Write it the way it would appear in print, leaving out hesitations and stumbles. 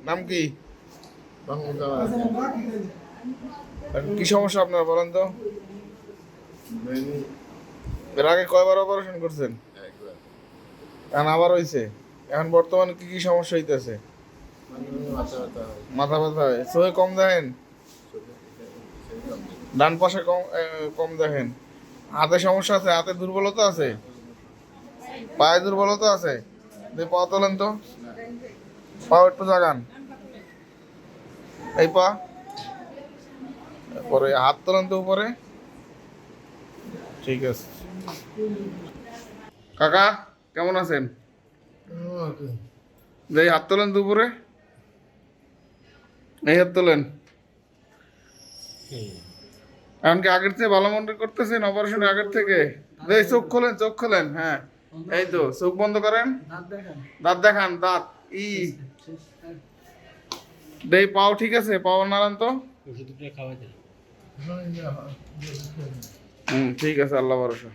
নাম কি? কি সমস্যা আপনার বলেন তো? এর আগে কয়বার অপারেশন করছেন? এখন আবার হয়েছে। এখন বর্তমানে কি কি সমস্যা হইতেছে? মাথা ব্যথা হয়, চোখে কম দেখেন, ডান পাশে কম কম দেখেন, হাতে সমস্যা আছে, হাতে দুর্বলতা আছে, পায়ে দুর্বলতা আছে। পা তোলেন তো, পা একটু জাগান, এই পা, পরে হাত তোলেন তো উপরে। ঠিক আছে। কাকা কেমন আছেন? এই হাত তোলেন তো উপরে, এই হাত তোলেন। এমনকি আগের থেকে ভালো মনে করতেছেন অপারেশন আগের থেকে? এই চোখ খোলেন, চোখ খোলেন, হ্যাঁ এই তো, চোখ বন্ধ করেন, দাঁত দেখান, দাঁত দেই। পাও ঠিক আছে? পাও নাড়ান তো। ঠিক আছে, আল্লাহ ভরসা।